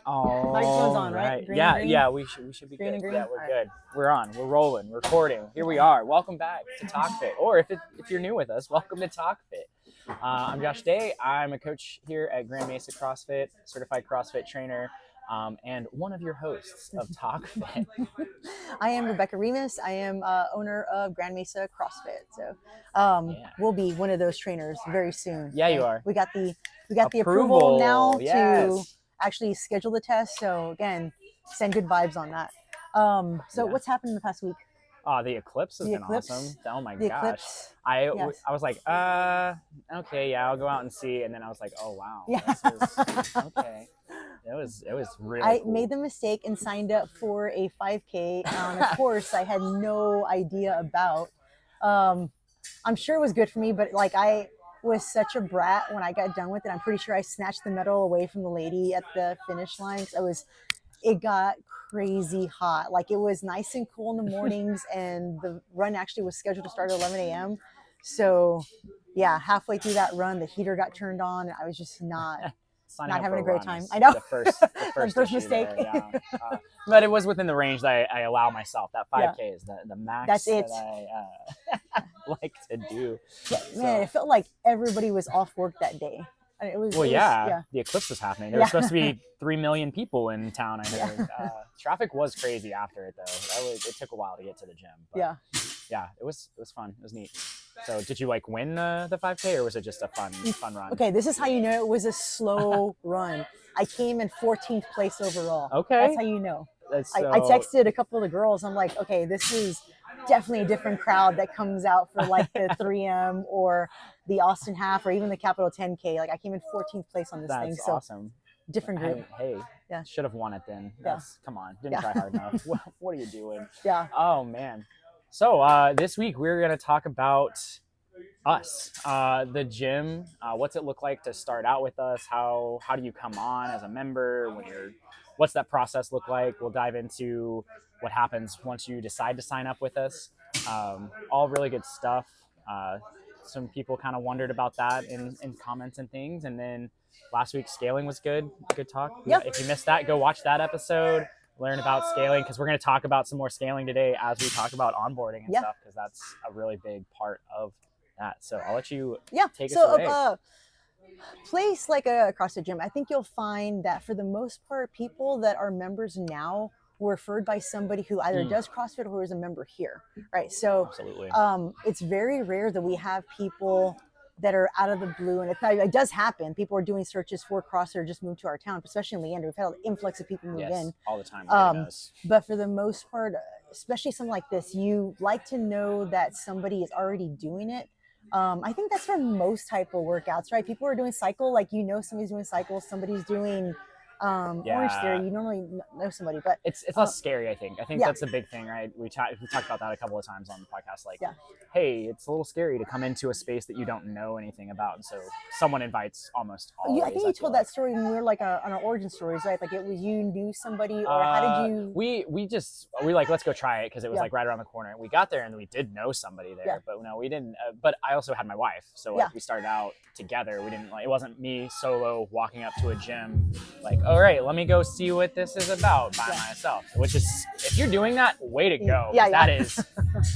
Oh, Microphone's on, right? Green yeah, and green? yeah. We should be Green good. and green? Yeah, we're All good. We're on. We're rolling. We're recording. Here we are. Welcome back to Talk Fit. Or if you're new with us, welcome to Talk Fit. I'm Josh Day. I'm a coach here at Grand Mesa CrossFit, certified CrossFit trainer, and one of your hosts of Talk Fit. I am Rebecca Remus. I am owner of Grand Mesa CrossFit. So we'll be one of those trainers very soon. Yeah, you are. We got the approval now yes. to actually schedule the test. So again, send good vibes on that. What's happened in the past week? The eclipse has been awesome. Oh my gosh. Eclipse, I was like, okay, yeah, I'll go out and see. And then I was like, oh wow. Yeah. This is, okay. It was really cool. Made the mistake and signed up for a 5K on a course I had no idea about. I'm sure it was good for me, but like I was such a brat when I got done with it. I'm pretty sure I snatched the medal away from the lady at the finish line. It got crazy hot. Like it was nice and cool in the mornings, and the run actually was scheduled to start at 11 a.m. So yeah, halfway through that run, the heater got turned on, and I was just not having a great time. I know. The first mistake. There, yeah. But it was within the range that I allow myself. That 5K is the max That's it. that I like to do. Yeah, man, it felt like everybody was off work that day. It was, the eclipse was happening. There were supposed to be 3 million people in town, I heard. Traffic was crazy after it, though. It took a while to get to the gym. But yeah, it was fun. It was neat. So did you win the 5K, or was it just a fun run? Okay, this is how you know it was a slow run. I came in 14th place overall. Okay. That's how you know. I texted a couple of the girls. I'm like, okay, this is definitely a different crowd that comes out for like the 3M or the Austin half or even the Capital 10K. Like I came in 14th place on this thing. That's so awesome. Different group. Hey, should have won it then. Come on, didn't try hard enough. What are you doing? Yeah. Oh man. So this week we're gonna talk about us, the gym. What's it look like to start out with us? How do you come on as a member? What's that process look like? We'll dive into what happens once you decide to sign up with us. All really good stuff. Some people kind of wondered about that in comments and things. And then last week, scaling was good talk. Yep. If you missed that, go watch that episode, learn about scaling, because we're going to talk about some more scaling today as we talk about onboarding and stuff, because that's a really big part of that. So I'll let you take us away. Place like a CrossFit gym, I think you'll find that for the most part, people that are members now were referred by somebody who either does CrossFit or is a member here, right? So absolutely. It's very rare that we have people that are out of the blue, and it does happen. People are doing searches for CrossFit or just moved to our town, especially in Leander. We've had an influx of people move in all the time. But for the most part, especially something like this, you like to know that somebody is already doing it. I think that's for most type of workouts, right? People are doing cycle, like somebody's doing cycle, somebody's doing Orange Theory. You normally know somebody, but it's less scary. I think that's the big thing, right? We talked about that a couple of times on the podcast. Hey, it's a little scary to come into a space that you don't know anything about, and so someone invites almost always. I think you told that story when we were like on our origin stories, right? Like it was you knew somebody, or how did you? We let's go try it because it was like right around the corner. We got there and we did know somebody there, but no, we didn't. But I also had my wife, so we started out together. We didn't it wasn't me solo walking up to a gym like, all right, let me go see what this is about by myself. Which is, if you're doing that, way to go. That is,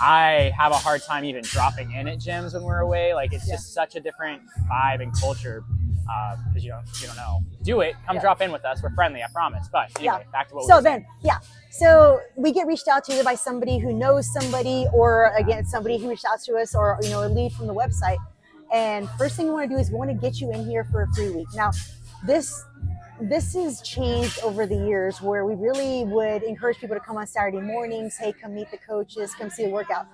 I have a hard time even dropping in at gyms when we're away. Like it's just such a different vibe and culture because you don't know. Do it. Come drop in with us. We're friendly, I promise. But anyway, back to what we were saying. So we get reached out to either by somebody who knows somebody, or again somebody who reached out to us, or a lead from the website. And first thing we want to do is we want to get you in here for a free week. Now, this has changed over the years, where we really would encourage people to come on Saturday mornings. Hey, come meet the coaches, come see the workout.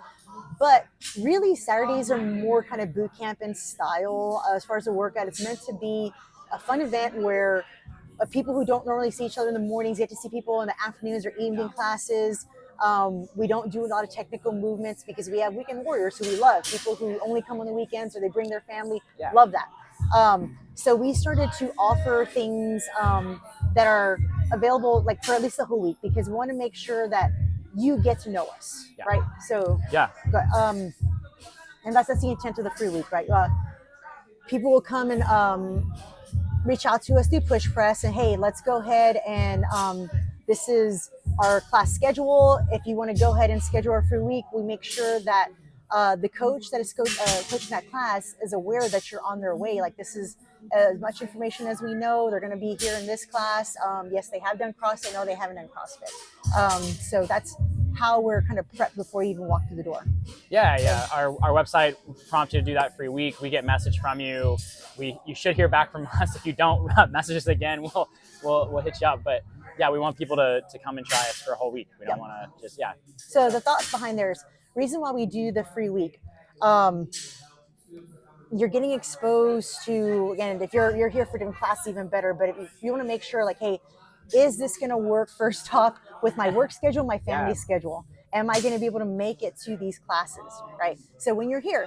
But really, Saturdays are more kind of boot camp in style as far as the workout. It's meant to be a fun event where people who don't normally see each other in the mornings get to see people in the afternoons or evening classes. We don't do a lot of technical movements because we have weekend warriors who we love, people who only come on the weekends or they bring their family. Love that. So we started to offer things that are available like for at least the whole week, because we want to make sure that you get to know us, right? So and that's the intent of the free week, right? People will come and reach out to us through Push Press and, hey, let's go ahead and this is our class schedule. If you want to go ahead and schedule a free week, we make sure that the coach that is coaching that class is aware that you're on their way. Like, this is as much information as we know. They're going to be here in this class. Yes, they have done CrossFit. No, they haven't done CrossFit. So that's how we're kind of prepped before you even walk through the door. Yeah. Our website prompts you to do that free week. We get message from you. You should hear back from us. If you don't, message us again. We'll hit you up. But yeah, we want people to come and try us for a whole week. We don't want to just So the thought behind there is, reason why we do the free week. You're getting exposed to, again, if you're here for different classes, even better. But if you want to make sure, like, hey, is this going to work first off with my work schedule, my family schedule? Am I going to be able to make it to these classes, right? So when you're here,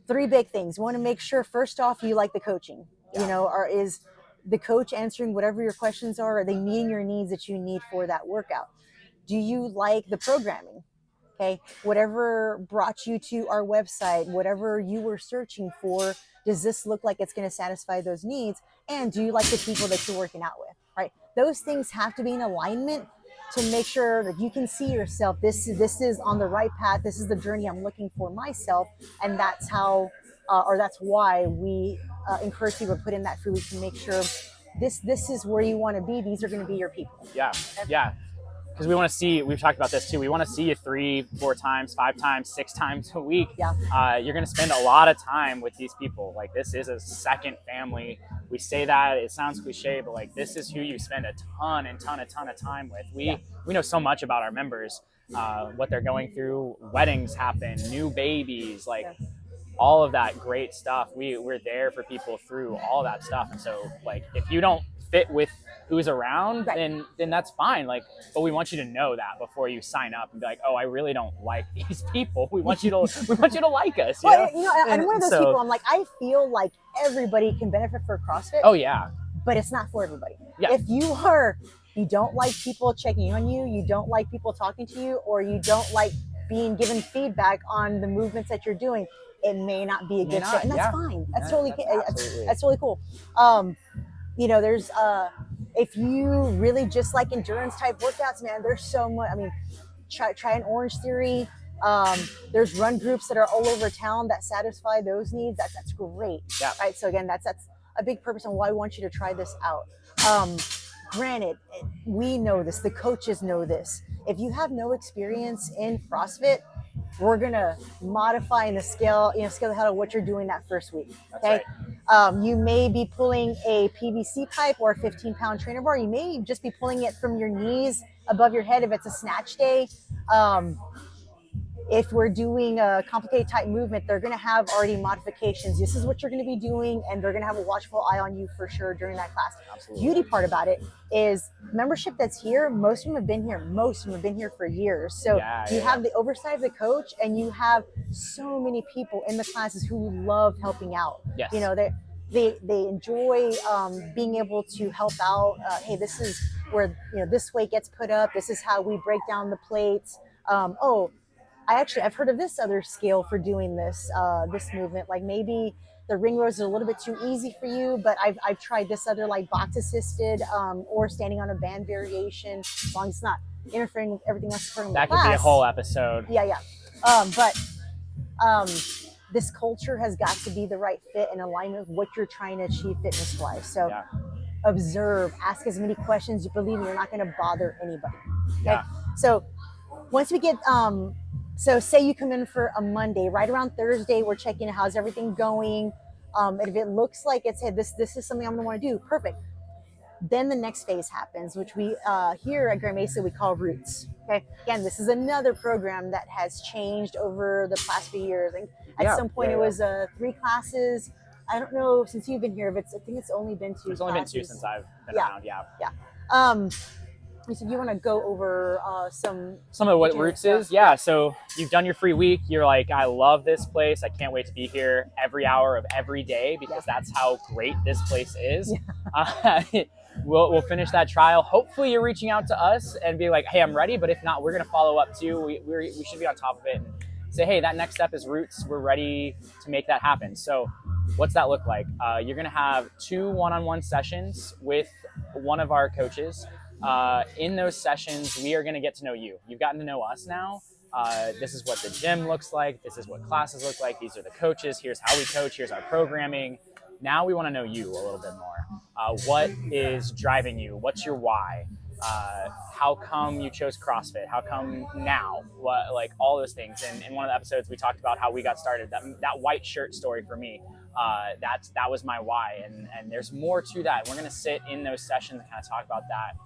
3 big things. You want to make sure, first off, you like the coaching, or is the coach answering whatever your questions are? Are they meeting your needs that you need for that workout? Do you like the programming? Okay, whatever brought you to our website, whatever you were searching for, does this look like it's going to satisfy those needs? And do you like the people that you're working out with, right? Those things have to be in alignment to make sure that you can see yourself. This is on the right path. This is the journey I'm looking for myself. And that's how, or that's why we encourage people to put in that free week to make sure this is where you want to be. These are going to be your people. Yeah. Because we want to see, we've talked about this too, we want to see you 3, 4 times, 5 times, 6 times a week. You're going to spend a lot of time with these people. Like, this is a second family. We say that, it sounds cliche, but like, this is who you spend a ton of time with. We know so much about our members, what they're going through. Weddings happen, new babies, like all of that great stuff. We're there for people through all that stuff. And so, like, if you don't fit with who's around, then that's fine. Like, but we want you to know that before you sign up and be like, oh, I really don't like these people. We want you to like us. I'm one of those people. I'm like, I feel like everybody can benefit for CrossFit. Oh yeah, but it's not for everybody. Yeah. If you don't like people checking on you, you don't like people talking to you, or you don't like being given feedback on the movements that you're doing, it may not be a good fit, and that's fine. That's that's totally cool. There's if you really just like endurance type workouts, man, there's so much. I mean, try an Orange Theory. There's run groups that are all over town that satisfy those needs. That's great. Yeah. Right. So again, that's a big purpose on why we want you to try this out. Granted, we know this. The coaches know this. If you have no experience in CrossFit, we're gonna modify in the scale the hell of what you're doing that first week. Okay. You may be pulling a PVC pipe or a 15-pound trainer bar. You may just be pulling it from your knees above your head if it's a snatch day. If we're doing a complicated type movement, they're going to have already modifications. This is what you're going to be doing, and they're going to have a watchful eye on you for sure during that class. Absolutely. Beauty part about it is membership that's here. Most of them have been here. Most of them have been here for years. So you have the oversight of the coach, and you have so many people in the classes who love helping out. Yes. They enjoy being able to help out. Hey, this is where this weight gets put up. This is how we break down the plates. I've heard of this other scale for doing this movement. Like, maybe the ring rows are a little bit too easy for you, but I've tried this other, like, box assisted or standing on a band variation, as long as it's not interfering with everything else. That could be a whole episode. Yeah. But this culture has got to be the right fit and alignment with what you're trying to achieve fitness wise. So observe, ask as many questions. You believe me, you're not going to bother anybody. Okay. Yeah. So once we get so say you come in for a Monday, right around Thursday, we're checking how's everything going. And if it looks like it's, hey, this is something I'm gonna want to do, perfect. Then the next phase happens, which we here at Grand Mesa we call Roots. Okay, again, this is another program that has changed over the past few years. And at some point it was 3 classes. I don't know since you've been here, but I think it's only been 2. It's only been 2 since I've been around. So you want to go over some of what Roots is? Yeah. So you've done your free week. You're like, I love this place. I can't wait to be here every hour of every day because that's how great this place is. We'll finish that trial. Hopefully you're reaching out to us and be like, hey, I'm ready. But if not, we're going to follow up too. We should be on top of it and say, hey, that next step is Roots. We're ready to make that happen. So What's that look like? You're going to have 2 one-on-one sessions with one of our coaches. In those sessions, we are going to get to know you. You've gotten to know us now. This is what the gym looks like. This is what classes look like. These are the coaches. Here's how we coach. Here's our programming. Now we want to know you a little bit more. What is driving you? What's your why? How come you chose CrossFit? How come now? What, like all those things. And in one of the episodes, we talked about how we got started. That white shirt story for me, that was my why. And there's more to that. We're going to sit in those sessions and kind of talk about that.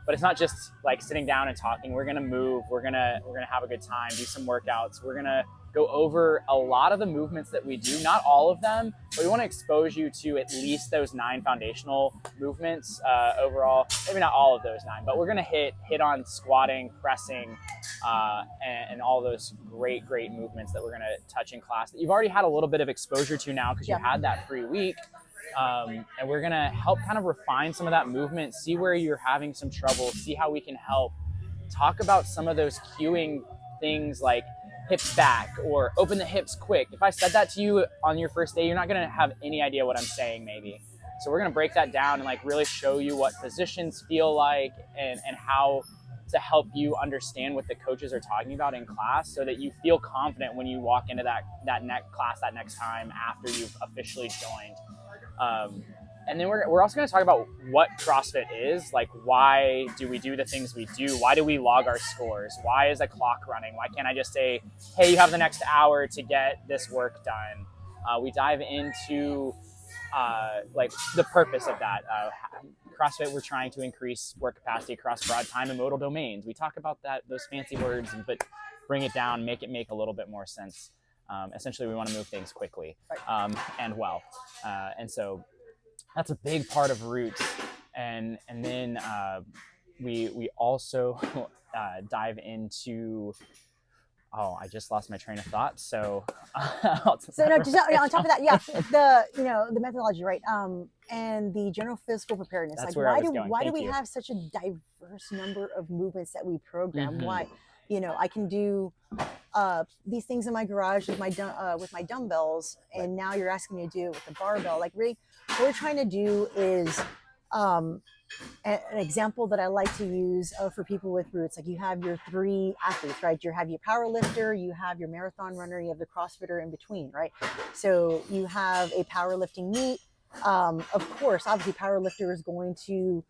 But it's not just like sitting down and talking. We're gonna move. We're gonna have a good time. Do some workouts. We're gonna go over a lot of the movements that we do. Not all of them, but we want to expose you to at least those 9 foundational movements overall. Maybe not all of those 9, but we're gonna hit on squatting, pressing, and all those great movements that we're gonna touch in class that you've already had a little bit of exposure to now because you had that free week. And we're going to help kind of refine some of that movement, see where you're having some trouble, see how we can help. Talk about some of those cueing things like hips back or open the hips quick. If I said that to you on your first day, you're not going to have any idea what I'm saying maybe. So we're going to break that down and like really show you what positions feel like and how to help you understand what the coaches are talking about in class so that you feel confident when you walk into that next class that next time after you've officially joined. And then we're also going to talk about what CrossFit is, like why do we do the things we do? Why do we log our scores? Why is a clock running? Why can't I just say, hey, you have the next hour to get this work done? We dive into like the purpose of that. CrossFit, we're trying to increase work capacity across broad time and modal domains. We talk about those fancy words, but bring it down, make a little bit more sense. Essentially, we want to move things quickly and well. And so that's a big part of Roots. And then we also dive into, I just lost my train of thought. So just on top of that, the methodology, right? And the general physical preparedness. That's like where I was going. Why do we have such a diverse number of movements that we program? Mm-hmm. Why? I can do these things in my garage with my dumbbells, and now you're asking me to do it with the barbell. Like, really, what we're trying to do is an example that I like to use for people with Roots. Like, you have your 3 athletes, right? You have your power lifter, you have your marathon runner, you have the CrossFitter in between, right? So you have a powerlifting meet. Of course, obviously, power lifter is going to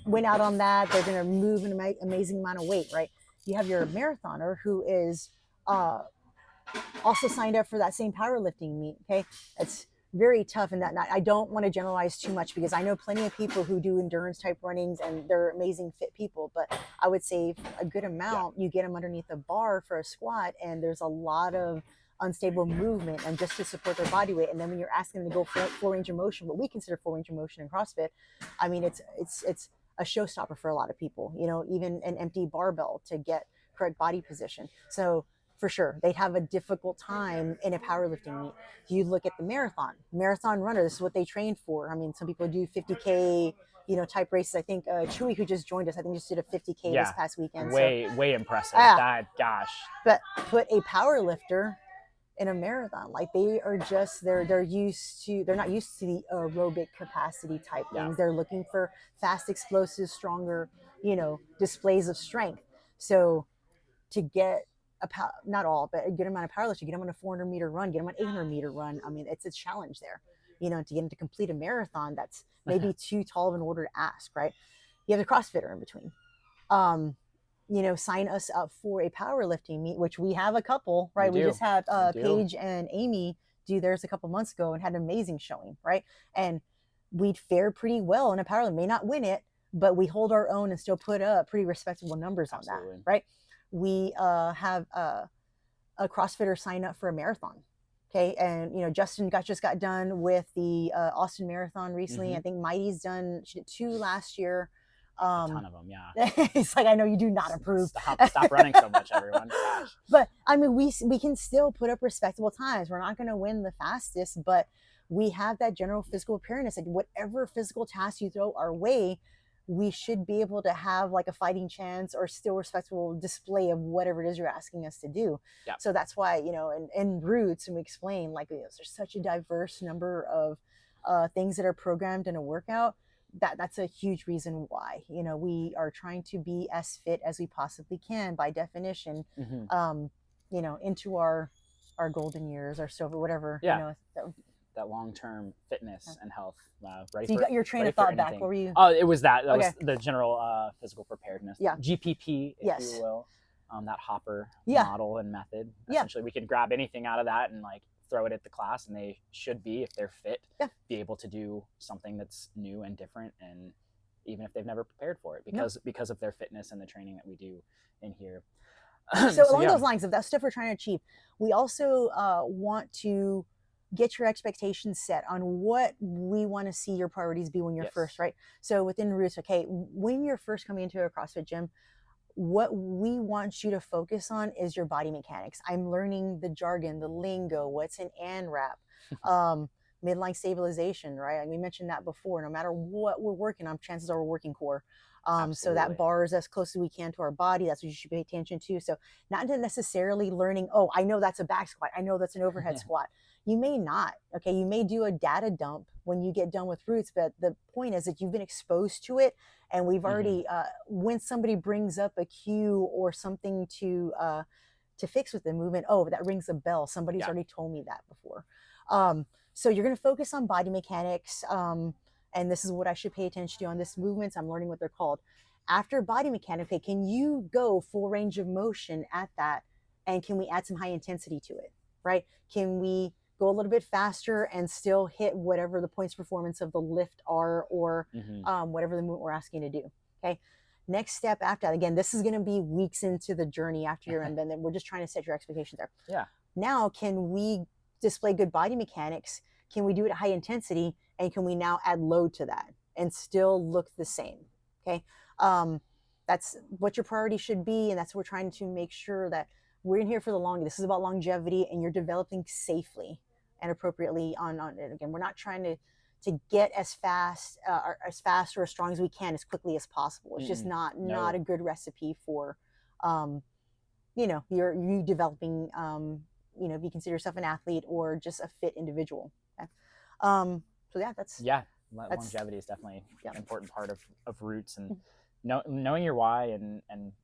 win out on that. They're going to move an amazing amount of weight, right? You have your marathoner who is also signed up for that same powerlifting meet. Okay, it's very tough in that. I don't want to generalize too much because I know plenty of people who do endurance type runnings and they're amazing fit people. But I would say a good amount, you get them underneath a bar for a squat, and there's a lot of unstable movement and just to support their body weight. And then when you're asking them to go full range of motion, what we consider full range of motion in CrossFit, I mean, it's a showstopper for a lot of people, even an empty barbell to get correct body position. So for sure, they'd have a difficult time in a powerlifting meet. You look at the marathon runner, this is what they train for. I mean, some people do 50K, type races. I think Chewy, who just joined us, I think just did a 50K this past weekend. Way impressive. Gosh. But put a power lifter in a marathon, like they're not used to the aerobic capacity type things. They're looking for fast, explosive, stronger, displays of strength. So to get not all, but a good amount of powerlifting, get them on a 400 meter run, get them on an 800 meter run. I mean, it's a challenge there, to get them to complete a marathon. That's maybe too tall of an order to ask, right? You have the CrossFitter in between. Sign us up for a powerlifting meet, which we have a couple, right? We just had Paige and Amy do theirs a couple months ago and had an amazing showing, right? And we'd fare pretty well in a powerlifting. May not win it, but we hold our own and still put up pretty respectable numbers on that, right? We have a CrossFitter sign up for a marathon. Okay. And, Justin just got done with the Austin Marathon recently. Mm-hmm. I think Mighty's she did 2 last year. A ton of them, yeah. It's like, I know you do not approve. Stop running so much, everyone. Gosh. But I mean, we can still put up respectable times. We're not going to win the fastest, but we have that general physical preparedness. Like, whatever physical task you throw our way, we should be able to have like a fighting chance or still respectable display of whatever it is you're asking us to do. Yeah. So that's why, you know, in Roots, and we explain like there's such a diverse number of things that are programmed in a workout. That's a huge reason why, you know, we are trying to be as fit as we possibly can by definition, you know, into our golden years or silver, whatever, you know, that long-term fitness and health. So you got your train of thought back. What were you? Oh, it was that was the general physical preparedness. Yeah. GPP, if you will. That hopper model and method. Essentially, we could grab anything out of that and like throw it at the class, and they should be, if they're fit, be able to do something that's new and different, and even if they've never prepared for it, because of their fitness and the training that we do in here. So along those lines of that stuff we're trying to achieve, we also want to get your expectations set on what we want to see your priorities be when you're first, right? So within Roots, okay, when you're first coming into a CrossFit gym, what we want you to focus on is your body mechanics. I'm learning the jargon, the lingo, what's an ANRAP, midline stabilization, right? And we mentioned that before. No matter what we're working on, chances are we're working core. So that bar is as close as we can to our body. That's what you should pay attention to. So not necessarily learning, oh, I know that's a back squat. I know that's an overhead squat. You may not, okay? You may do a data dump when you get done with Roots, but the point is that you've been exposed to it, and we've already, when somebody brings up a cue or something to fix with the movement, oh, that rings a bell. Somebody's already told me that before. So you're going to focus on body mechanics, and this is what I should pay attention to on this movements. I'm learning what they're called. After body mechanics, okay, can you go full range of motion at that, and can we add some high intensity to it, right? Can we go a little bit faster and still hit whatever the points performance of the lift are, or whatever the movement we're asking to do, okay? Next step after that, again, this is going to be weeks into the journey after you're in, and then we're just trying to set your expectations there. Yeah. Now, can we display good body mechanics? Can we do it at high intensity? And can we now add load to that and still look the same? Okay. That's what your priority should be. And that's what we're trying to make sure that we're in here for the long. This is about longevity, and you're developing safely and appropriately on it. Again, we're not trying to get as fast or as strong as we can as quickly as possible. It's just not a good recipe for, you know, you developing, you know, if you consider yourself an athlete or just a fit individual. Okay? So that's longevity is definitely an important part of Roots, and knowing your why, and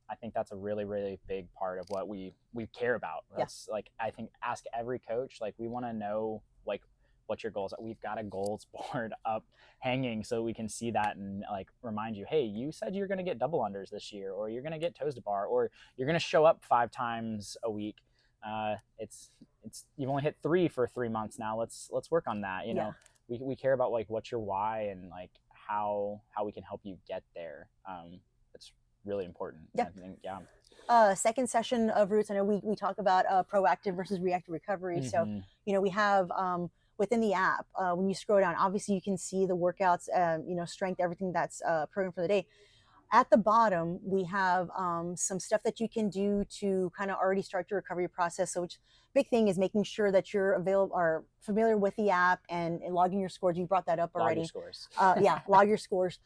I think that's a really, really big part of what we care about. That's like, I think, ask every coach, like, we want to know like what your goals are. We've got a goals board up hanging so we can see that and like remind you, hey, you said you're going to get double unders this year, or you're going to get toes to bar, or you're going to show up 5 times a week. It's you've only hit 3 for 3 months now. Let's work on that. You know, we care about like what's your why and like how we can help you get there. It's really important. I think, second session of Roots, I know we talk about proactive versus reactive recovery. So, you know, we have within the app, when you scroll down, obviously you can see the workouts, you know, strength, everything that's programmed for the day. At the bottom, we have some stuff that you can do to kind of already start your recovery process. So, which big thing is making sure that you're familiar with the app and logging your scores. You brought that up already. Log your scores. Log your scores.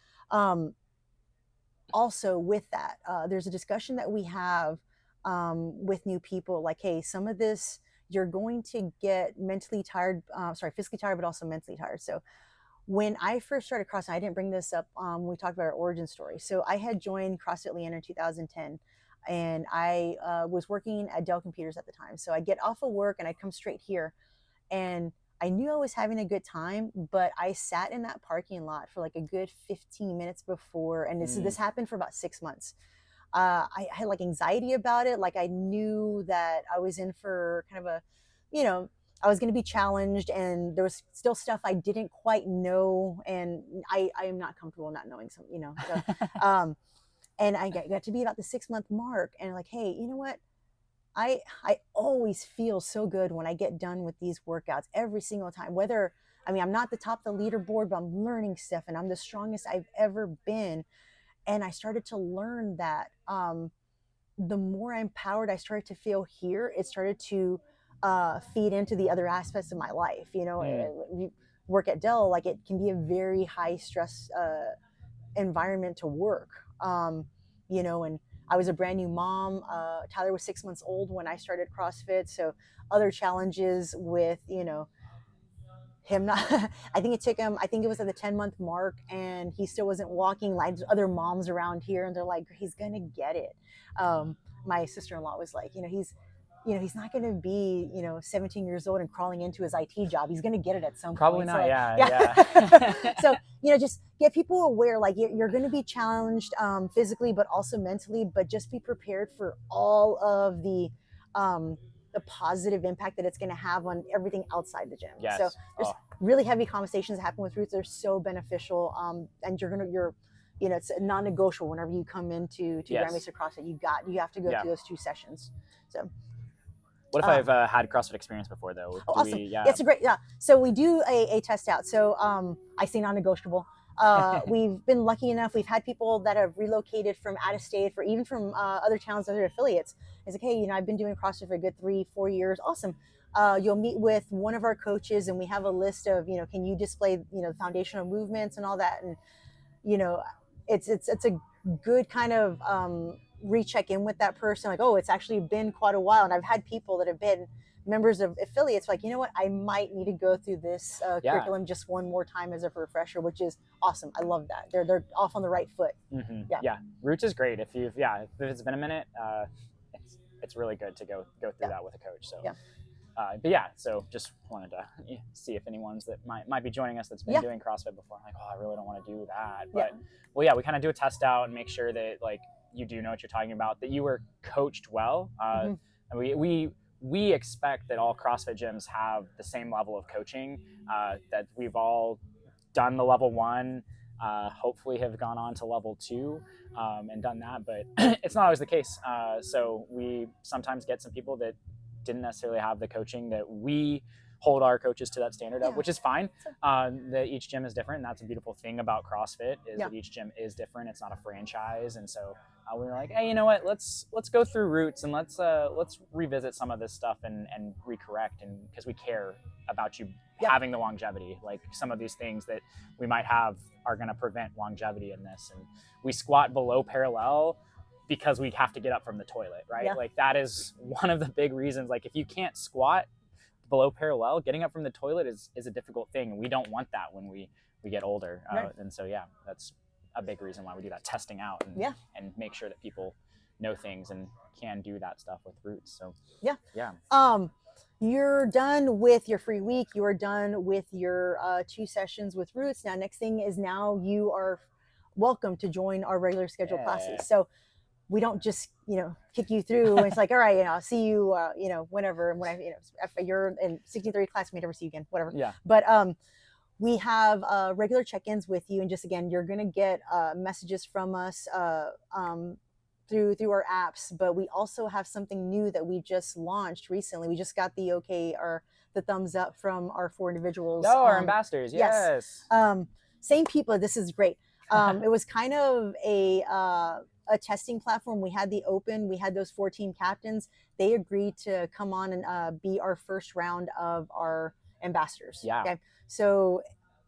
Also, with that, there's a discussion that we have with new people. Like, hey, some of this you're going to get physically tired, but also mentally tired. So when I first started CrossFit, I didn't bring this up when we talked about our origin story. So I had joined CrossFit Leander in 2010, and I was working at Dell Computers at the time. So I get off of work and I come straight here, and I knew I was having a good time, but I sat in that parking lot for like a good 15 minutes before, and this happened for about 6 months. I had like anxiety about it. Like, I knew that I was in for kind of a, you know, I was going to be challenged, and there was still stuff I didn't quite know. And I am not comfortable not knowing some, you know, so, and I got to be about the 6-month mark, and like, hey, you know what? I always feel so good when I get done with these workouts every single time. I'm not the top of the leaderboard, but I'm learning stuff, and I'm the strongest I've ever been. And I started to learn that the more empowered I started to feel here, it started to feed into the other aspects of my life. You know, you work at Dell, like, it can be a very high stress environment to work. You know, and I was a brand new mom. Tyler was 6 months old when I started CrossFit. So other challenges with, you know, him not, I think it took him, I think it was at the 10-month mark and he still wasn't walking. Like other moms around here and they're like, he's going to get it. My sister-in-law was like, you know, he's not going to be, you know, 17 years old and crawling into his IT job. He's going to get it at some Probably point. not. So, Yeah. So, you know, just get people aware, like you're going to be challenged physically, but also mentally, but just be prepared for all of the positive impact that it's going to have on everything outside the gym. Yes. So there's really heavy conversations that happen with Roots. They're so beneficial. And you're, you know, it's non-negotiable whenever you come into Grand Mesa CrossFit. You have to go through those 2 sessions. So. What if I've had CrossFit experience before though? Awesome. It's a great, So we do a test out. So I say non-negotiable. We've been lucky enough. We've had people that have relocated from out of state, for even from other towns, other affiliates. It's like, hey, you know, I've been doing CrossFit for a good 3-4 years. Awesome. You'll meet with one of our coaches, and we have a list of, you know, can you display, you know, foundational movements and all that, and you know, it's a good kind of recheck in with that person. Like, oh, it's actually been quite a while, and I've had people that have been members of affiliates like, you know what, I might need to go through this curriculum just one more time as a refresher, which is awesome. I love that. They're off on the right foot. Mm-hmm. Yeah, Roots is great. If it's been a minute, it's really good to go through that with a coach. So but yeah, so just wanted to see if anyone's that might be joining us that's been doing CrossFit before. I'm like, oh, I really don't want to do that. But we kind of do a test out and make sure that like you do know what you're talking about, that you were coached well. And we expect that all CrossFit gyms have the same level of coaching, that we've all done the level 1, hopefully have gone on to level 2 and done that, but it's not always the case. So we sometimes get some people that didn't necessarily have the coaching that we hold our coaches to that standard of, which is fine. That each gym is different, and that's a beautiful thing about CrossFit is that each gym is different. It's not a franchise, and so we were like, hey, you know what? Let's go through Roots and let's revisit some of this stuff and recorrect, and because we care about you having the longevity. Like some of these things that we might have are going to prevent longevity in this, and we squat below parallel because we have to get up from the toilet, right? Like that is one of the big reasons. Like if you can't squat below parallel, getting up from the toilet is a difficult thing. And we don't want that when we get older. And so, that's a big reason why we do that testing out and make sure that people know things and can do that stuff with Roots. So you're done with your free week. You are done with your 2 sessions with Roots. Now, next thing is now you are welcome to join our regular scheduled classes. So we don't just, you know, kick you through and it's like, all right, you know, I'll see you, you know, whenever, and when if you're in 1630 class, may never see you again, whatever. But we have regular check-ins with you, and just again, you're gonna get messages from us through our apps. But we also have something new that we just launched recently. We just got the the thumbs up from our 4 individuals. Our ambassadors, yes. Same people. This is great. It was kind of a testing platform. We had the open, we had those 4 team captains. They agreed to come on and be our first round of our ambassadors. Okay. So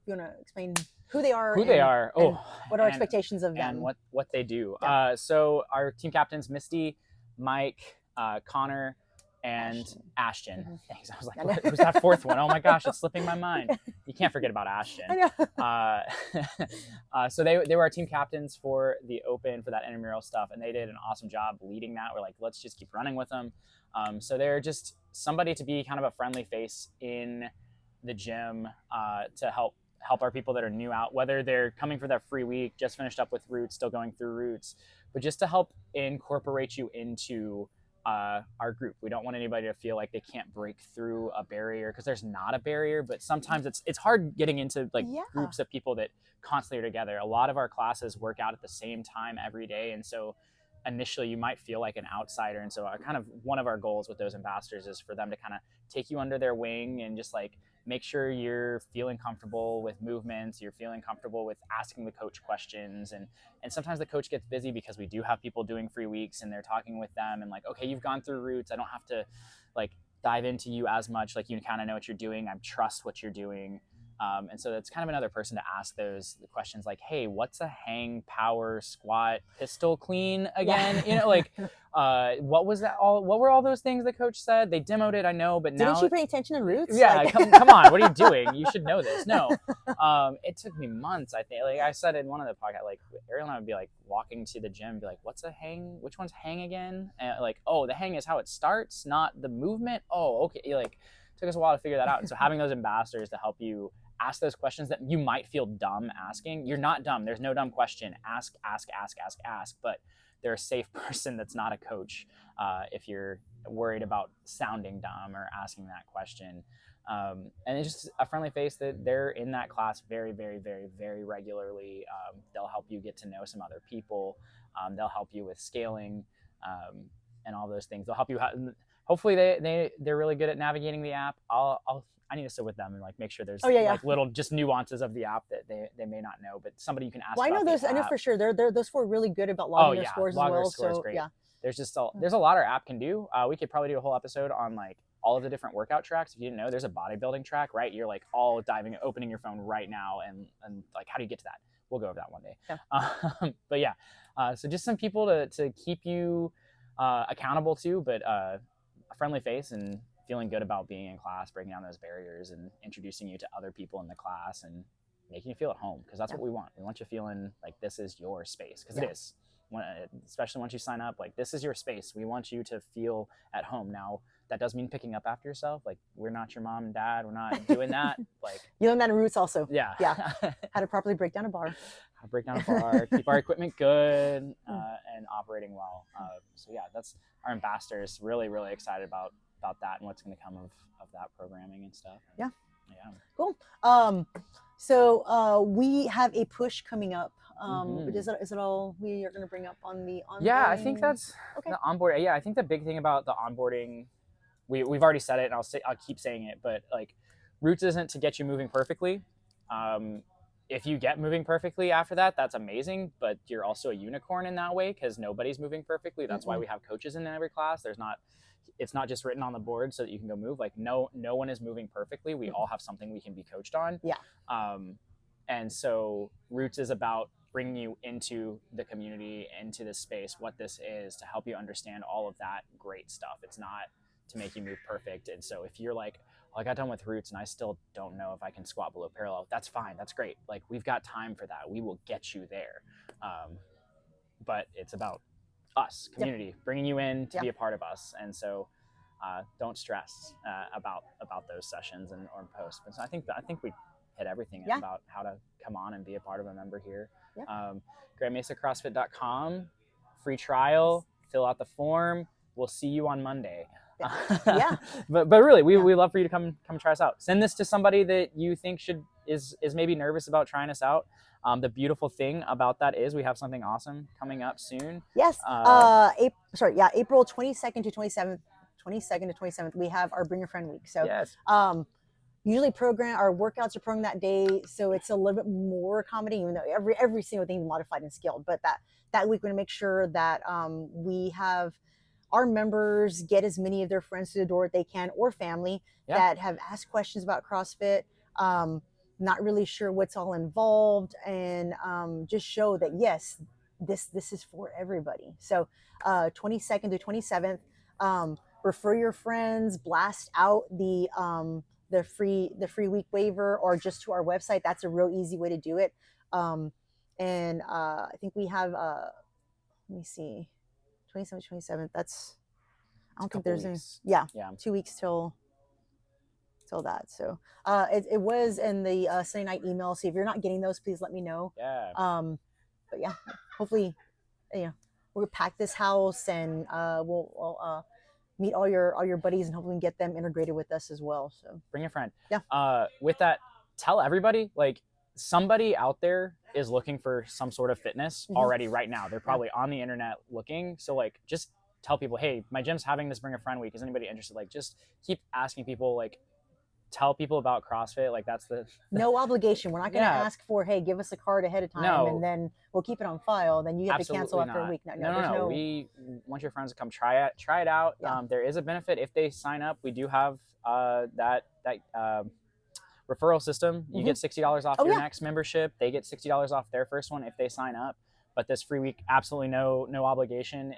you want to explain who they are? Oh, what are our expectations of them? And what they do. So our team captains, Misty, Mike, Connor, and Ashton. Thanks. I was like, who's that 4th one? Oh my gosh, it's slipping my mind. You can't forget about Ashton. I know. So they were our team captains for the open, for that intramural stuff, and they did an awesome job leading that. We're like, let's just keep running with them. So they're just somebody to be kind of a friendly face in the gym to help our people that are new out, whether they're coming for their free week, just finished up with Roots, still going through Roots, but just to help incorporate you into our group. We don't want anybody to feel like they can't break through a barrier, because there's not a barrier, but sometimes it's hard getting into like groups of people that constantly are together. A lot of our classes work out at the same time every day, and so initially you might feel like an outsider. And so one of our goals with those ambassadors is for them to kind of take you under their wing and just like make sure you're feeling comfortable with movements, you're feeling comfortable with asking the coach questions. And sometimes the coach gets busy because we do have people doing free weeks and they're talking with them and like, okay, you've gone through Roots. I don't have to like dive into you as much. Like you kind of know what you're doing. I trust what you're doing. And so that's kind of another person to ask those questions like, hey, what's a hang, power, squat, pistol clean again? You know, like, what was that all? What were all those things the coach said? They demoed it, I know, but now. Didn't you pay attention to roots? Yeah, like... come on, what are you doing? You should know this. No, it took me months. I think, like I said in one of the podcasts, like Ariel and I would be like walking to the gym, be like, what's a hang? Which one's hang again? And like, oh, the hang is how it starts, not the movement. Oh, okay. Like, took us a while to figure that out. And so having those ambassadors to help you ask those questions that you might feel dumb asking. You're not dumb. There's no dumb question. Ask. But they're a safe person that's not a coach if you're worried about sounding dumb or asking that question. And it's just a friendly face that they're in that class very, very, very, very regularly. They'll help you get to know some other people. They'll help you with scaling and all those things. They'll help you. Hopefully they're really good at navigating the app. I need to sit with them and like make sure there's like little just nuances of the app that they may not know, but somebody you can ask. Well, I know those. I know for sure. Those four are really good about logging their scores as well. So great. There's just there's a lot our app can do. We could probably do a whole episode on like all of the different workout tracks. If you didn't know, there's a bodybuilding track, right? You're like all opening your phone right now and like how do you get to that? We'll go over that one day. Yeah. But yeah, so just some people to keep you accountable to, but a friendly face and feeling good about being in class, breaking down those barriers and introducing you to other people in the class and making you feel at home, because that's what we want. We want you feeling like this is your space, because it is. Especially once you sign up, like this is your space. We want you to feel at home. Now, that does mean picking up after yourself. Like we're not your mom and dad. We're not doing that. Like you learn that in Roots also. Yeah. How to properly break down a bar. How to break down a bar, keep our equipment good and operating well. So yeah, that's our ambassadors. Really, really excited about that and what's going to come of that programming and stuff. Yeah. Cool. So we have a push coming up. Is it all we are going to bring up on the onboarding? Yeah, I think that's the onboarding. Yeah, I think the big thing about the onboarding, we've already said it, and I'll keep saying it, but like Roots isn't to get you moving perfectly. If you get moving perfectly after that, that's amazing, but you're also a unicorn in that way because nobody's moving perfectly. That's why we have coaches in every class. It's not just written on the board so that you can go move. Like no one is moving perfectly. We all have something we can be coached on. Yeah. And so Roots is about bringing you into the community, into this space, what this is, to help you understand all of that great stuff. It's not to make you move perfect. And so if you're like, I got done with Roots and I still don't know if I can squat below parallel, that's fine. That's great. Like we've got time for that. We will get you there. But it's about us, community, bringing you in to be a part of us. And so don't stress about those sessions or posts. But so I think we hit everything about how to come on and be a part of a member here. Grand Mesa CrossFit.com, free trial, fill out the form. We'll see you on Monday. But really, we love for you to come try us out. Send this to somebody that you think is maybe nervous about trying us out. The beautiful thing about that is we have something awesome coming up soon. Yes. April 22nd to 27th, we have our Bring a Friend week. So yes. Usually our workouts are programmed that day, so it's a little bit more accommodating, even though every single thing is modified and scaled. But that week we're gonna make sure that we have our members get as many of their friends through the door that they can, or family that have asked questions about CrossFit, not really sure what's all involved, and just show that yes, this is for everybody. So 22nd to 27th, refer your friends, blast out the free week waiver, or just to our website. That's a real easy way to do it. And I think we have let me see, 27th. That's, I don't think there's any, 2 weeks till that. So it was in the Sunday night email. So if you're not getting those, please let me know. But yeah, hopefully, we'll pack this house and we'll meet all your buddies and hopefully we can get them integrated with us as well. So bring a friend. Yeah. With that, tell everybody, like somebody out there is looking for some sort of fitness already right now. They're probably on the internet looking. So like, just tell people, hey, my gym's having this Bring a Friend week. Is anybody interested? Like, just keep asking people, like, tell people about CrossFit. Like, that's the no obligation. We're not going to ask for, hey, give us a card ahead of time and then we'll keep it on file. Then you have to cancel after a week. No. We want your friends to come try it out. There is a benefit if they sign up. We do have that referral system. You get $60 off your next membership. They get $60 off their first one if they sign up. But this free week, absolutely no obligation.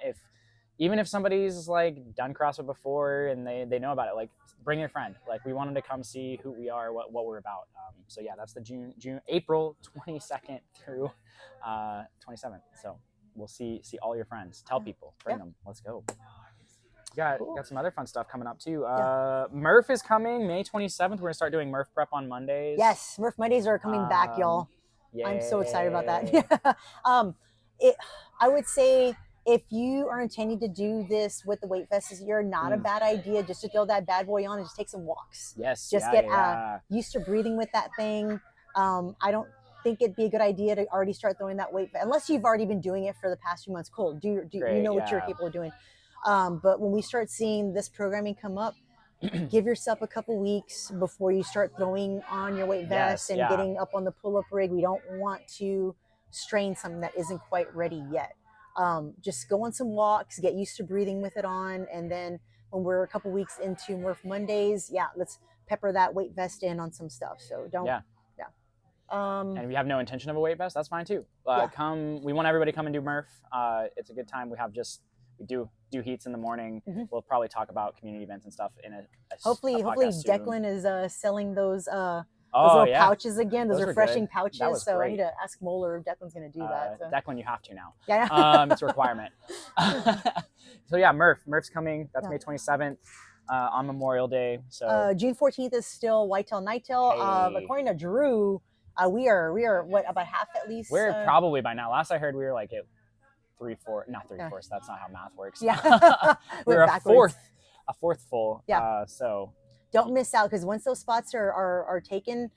Even if somebody's like done CrossFit before and they know about it, like bring your friend. Like we wanted to come see who we are, what we're about. So yeah, that's the April 22nd through 27th. So we'll see all your friends. Tell people, bring them. Let's go. Got some other fun stuff coming up too. Murph is coming May 27th. We're gonna start doing Murph prep on Mondays. Yes, Murph Mondays are coming back, y'all. Yay. I'm so excited about that. I would say if you are intending to do this with the weight vest this year, not a bad idea just to throw that bad boy on and just take some walks. Yes. Just get used to breathing with that thing. I don't think it'd be a good idea to already start throwing that weight vest unless you've already been doing it for the past few months. Cool. Do you know what you're capable of doing? But when we start seeing this programming come up, give yourself a couple weeks before you start throwing on your weight vest and getting up on the pull-up rig. We don't want to strain something that isn't quite ready yet. Just go on some walks, get used to breathing with it on. And then when we're a couple weeks into Murph Mondays, let's pepper that weight vest in on some stuff. So don't. And if you have no intention of a weight vest, that's fine too. We want everybody to come and do Murph. It's a good time. We do heats in the morning. We'll probably talk about community events and stuff in a hopefully Declan is selling those little pouches again. Those refreshing pouches. So great. I need to ask Moeller if Declan's going to do that. So. Declan, you have to now. It's a requirement. So yeah, Murph's coming. That's May 27th on Memorial Day. So June 14th is still Whitetail Nighttail. According to Drew, we are what, about half at least? We're probably by now. Last I heard, we were like at 3/4. Not 3/4. That's not how math works. Yeah, we're a fourth full. Yeah. So don't miss out because once those spots are taken,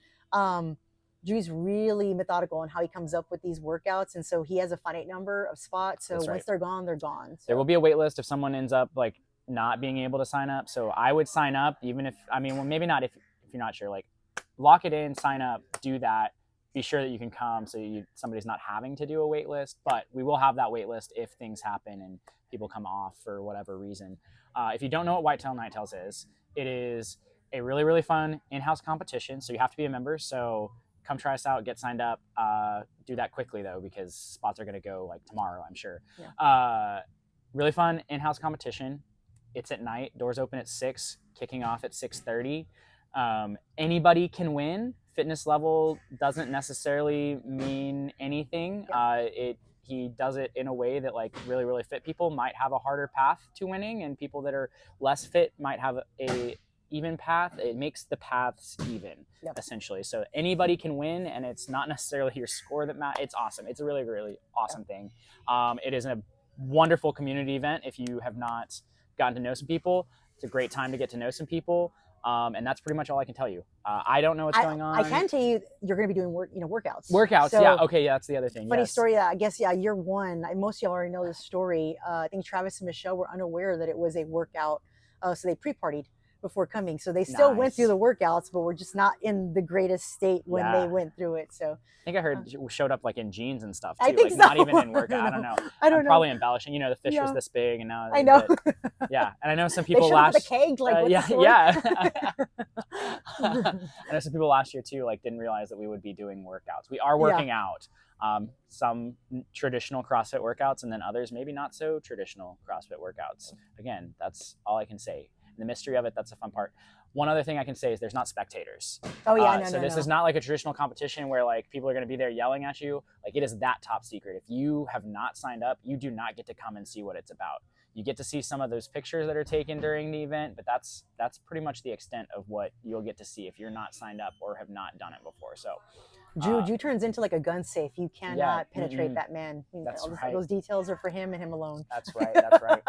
Drew's really methodical in how he comes up with these workouts, and so he has a finite number of spots. So once they're gone, they're gone. So. There will be a wait list if someone ends up like not being able to sign up. So I would sign up, even if maybe not if you're not sure. Like lock it in, sign up, do that. Be sure that you can come so somebody's not having to do a wait list, but we will have that wait list if things happen and people come off for whatever reason. If you don't know what Whitetail Nighttails is, it is a really, really fun in-house competition. So you have to be a member. So come try us out, get signed up. Do that quickly though, because spots are going to go like tomorrow, I'm sure. Yeah. Really fun in-house competition. It's at night. Doors open at 6, kicking off at 6:30. Anybody can win. Fitness level doesn't necessarily mean anything. He does it in a way that like really, really fit people might have a harder path to winning, and people that are less fit might have a even path. It makes the paths even, essentially. So anybody can win, and it's not necessarily your score that matters. It's awesome. It's a really, really awesome thing. It is a wonderful community event. If you have not gotten to know some people, it's a great time to get to know some people. And that's pretty much all I can tell you. I don't know what's going on. I can tell you you're going to be doing workouts. Workouts, so, yeah. Okay, yeah, that's the other thing. Funny story. I guess, year one. Most of y'all already know this story. I think Travis and Michelle were unaware that it was a workout, so they pre-partied before coming. So they still went through the workouts, but were just not in the greatest state when they went through it. So I think I heard showed up like in jeans and stuff too. I think like, so. Not even in workout. I don't know. I'm probably embellishing. The fish was this big, and now I know. Yeah, and I know some people last. The keg, like yeah. I know some people last year too, like didn't realize that we would be doing workouts. We are working out. Some traditional CrossFit workouts, and then others maybe not so traditional CrossFit workouts. Again, that's all I can say. The mystery of it, that's the fun part. One other thing I can say is there's not spectators. Oh yeah, so this is not like a traditional competition where like people are going to be there yelling at you. Like it is that top secret. If you have not signed up, you do not get to come and see what it's about. You get to see some of those pictures that are taken during the event, but that's pretty much the extent of what you'll get to see if you're not signed up or have not done it before. So Drew turns into like a gun safe. You cannot penetrate that man. That's right. Those details are for him and him alone. That's right.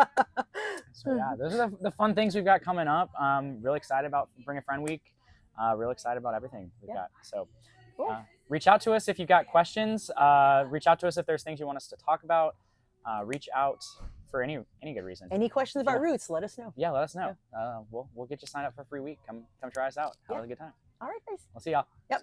So yeah, those are the fun things we've got coming up. Really excited about Bring a Friend Week. Really excited about everything we've got. So reach out to us if you've got questions. Reach out to us if there's things you want us to talk about. Reach out for any good reason. Any questions about roots, let us know. Yeah, let us know. We'll get you signed up for a free week. Come try us out. Have a good time. All right, guys. We'll see y'all. Yep.